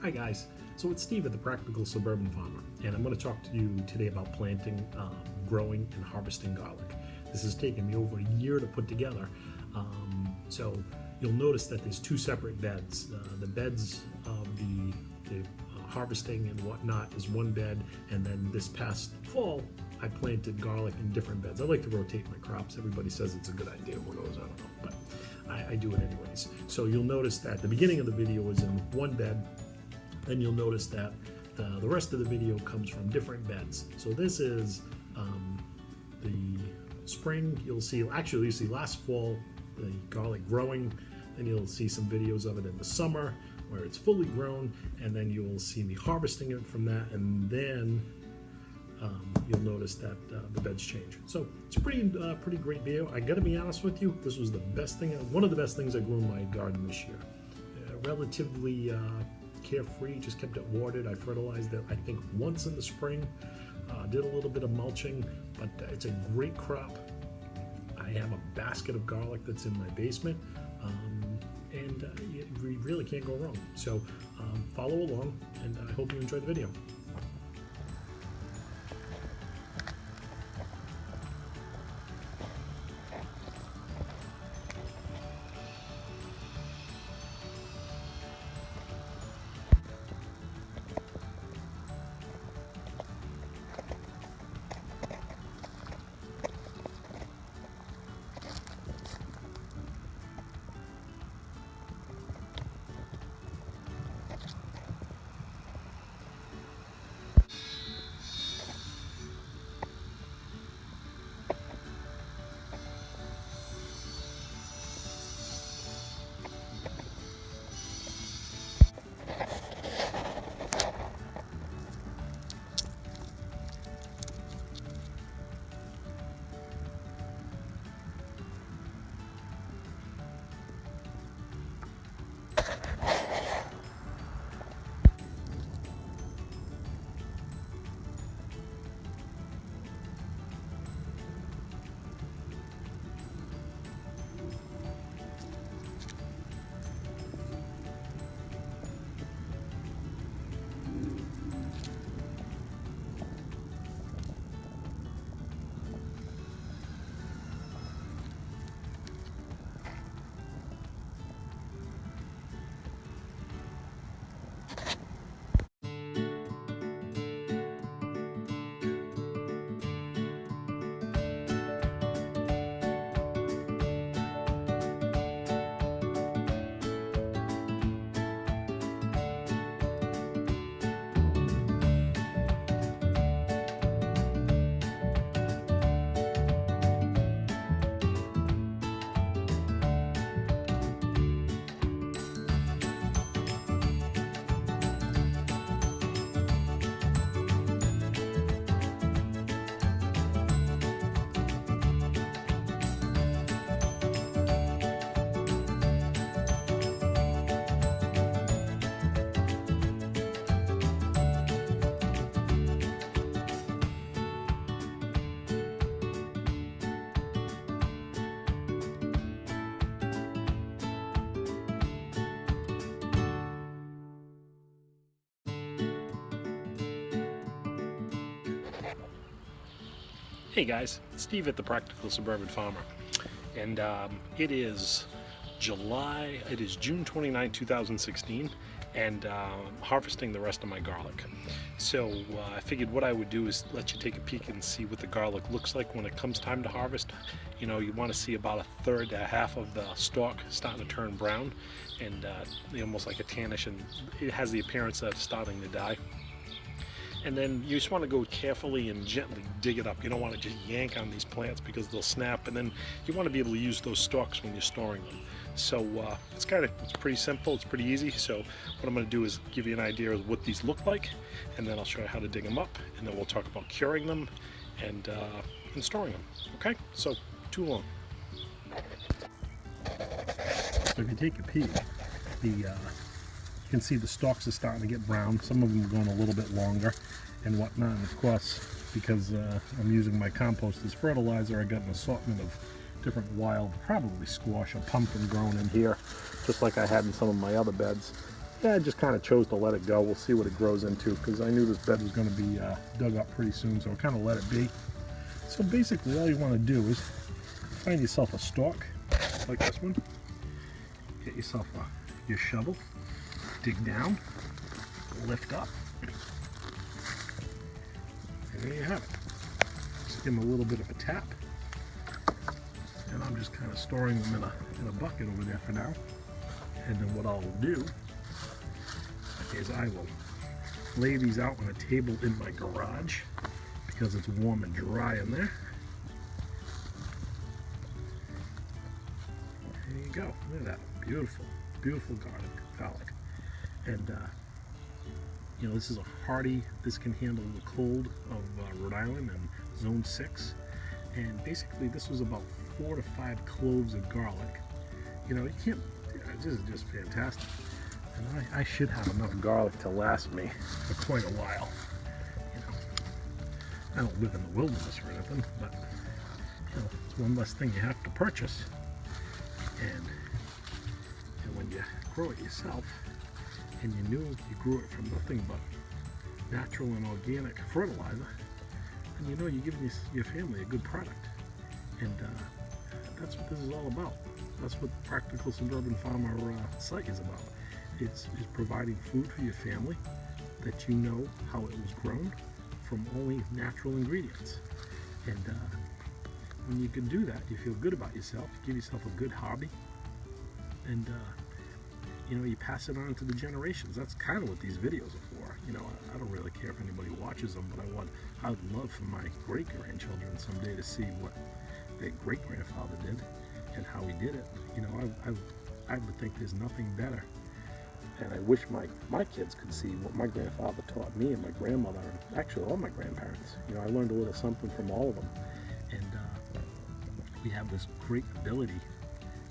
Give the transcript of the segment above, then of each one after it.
Hi guys, so it's Steve at the Practical Suburban Farmer, and I'm going to talk to you today about planting, growing, and harvesting garlic. This has taken me over a year to put together, so you'll notice that there's two separate beds. The beds of the harvesting and whatnot is one bed, and then this past fall I planted garlic in different beds. I like to rotate my crops. Everybody says it's a good idea. Who knows? I don't know, but I do it anyways. So you'll notice that the beginning of the video is in one bed. Then you'll notice that the rest of the video comes from different beds. So this is the spring. You'll see last fall the garlic growing. Then you'll see some videos of it in the summer where it's fully grown, and then you'll see me harvesting it from that, and then you'll notice that the beds change. So it's a pretty great video. I gotta be honest with you, this was the best thing, one of the best things I grew in my garden this year. Relatively carefree, just kept it watered. I fertilized it, I think, once in the spring. Did a little bit of mulching, but it's a great crop. I have a basket of garlic that's in my basement, and you really can't go wrong. So follow along, and I hope you enjoy the video. Hey guys, Steve at the Practical Suburban Farmer, and it is June 29, 2016, and harvesting the rest of my garlic. So I figured what I would do is let you take a peek and see what the garlic looks like when it comes time to harvest. You know, you want to see about a third to half of the stalk starting to turn brown, and almost like a tannish, and it has the appearance that it's starting to die. And then you just want to go carefully and gently dig it up. You don't want to just yank on these plants because they'll snap, and then you want to be able to use those stalks when you're storing them. So it's pretty simple, it's pretty easy. So what I'm going to do is give you an idea of what these look like, and then I'll show you how to dig them up, and then we'll talk about curing them and storing them. Okay, so too long. So if you take a peek, you can see the stalks are starting to get brown. Some of them are going a little bit longer and whatnot. And of course, because I'm using my compost as fertilizer, I got an assortment of different wild, probably squash or pumpkin grown in here, just like I had in some of my other beds. I just kind of chose to let it go. We'll see what it grows into because I knew this bed was going to be dug up pretty soon, so I kind of let it be. So basically all you want to do is find yourself a stalk like this one. Get yourself your shovel, dig down, lift up, and there you have it. Just give them a little bit of a tap, and I'm just kind of storing them in a bucket over there for now. And then what I'll do is I will lay these out on a table in my garage because it's warm and dry in there. There you go. Look at that. Beautiful, beautiful garlic. And you know, this is a hardy, this can handle the cold of Rhode Island and zone 6. And basically this was about 4 to 5 cloves of garlic. You know, you can't, this is just fantastic. And I should have enough garlic to last me for quite a while. You know, I don't live in the wilderness or anything, but you know, it's one less thing you have to purchase. And when you grow it yourself, and you knew you grew it from nothing but natural and organic fertilizer, then you know you're giving your family a good product. And that's what this is all about. That's what Practical Suburban Farmer site is about. It's providing food for your family that you know how it was grown from only natural ingredients. And when you can do that, you feel good about yourself, you give yourself a good hobby, and you know, you pass it on to the generations. That's kind of what these videos are for. You know, I don't really care if anybody watches them, but I would love for my great-grandchildren someday to see what their great-grandfather did and how he did it. You know, I would think there's nothing better. And I wish my kids could see what my grandfather taught me and my grandmother, and actually all my grandparents. You know, I learned a little something from all of them. And we have this great ability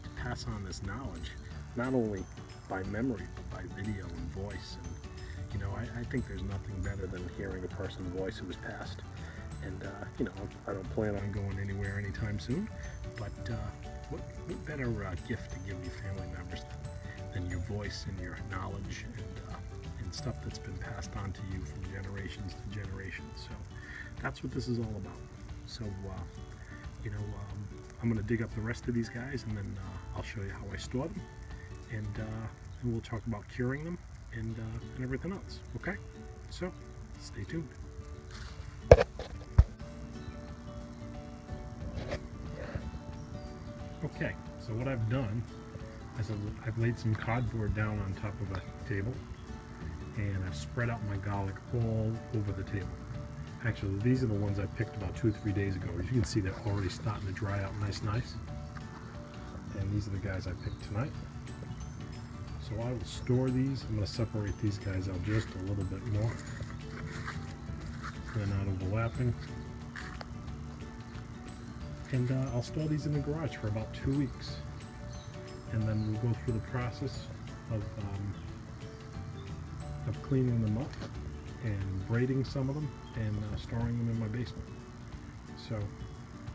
to pass on this knowledge, not only by memory, but by video and voice. And you know, I think there's nothing better than hearing a person's voice who was passed. And you know, I don't plan on going anywhere anytime soon, but what better gift to give your family members than your voice and your knowledge and stuff that's been passed on to you from generations to generations. So that's what this is all about. So you know, I'm going to dig up the rest of these guys, and then I'll show you how I store them, and we'll talk about curing them and everything else. Okay, so stay tuned. Okay, so what I've done is I've laid some cardboard down on top of a table, and I've spread out my garlic all over the table. Actually, these are the ones I picked about 2 or 3 days ago. As you can see, they're already starting to dry out nice. And these are the guys I picked tonight. So I will store these. I'm going to separate these guys out just a little bit more. They're not overlapping. And I'll store these in the garage for about 2 weeks. And then we'll go through the process of cleaning them up and braiding some of them and storing them in my basement. So,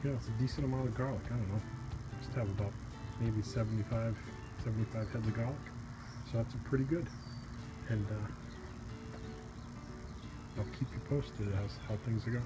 yeah, it's a decent amount of garlic. I don't know. Just have about maybe 75 heads of garlic. So that's pretty good. And I'll keep you posted as how things are going.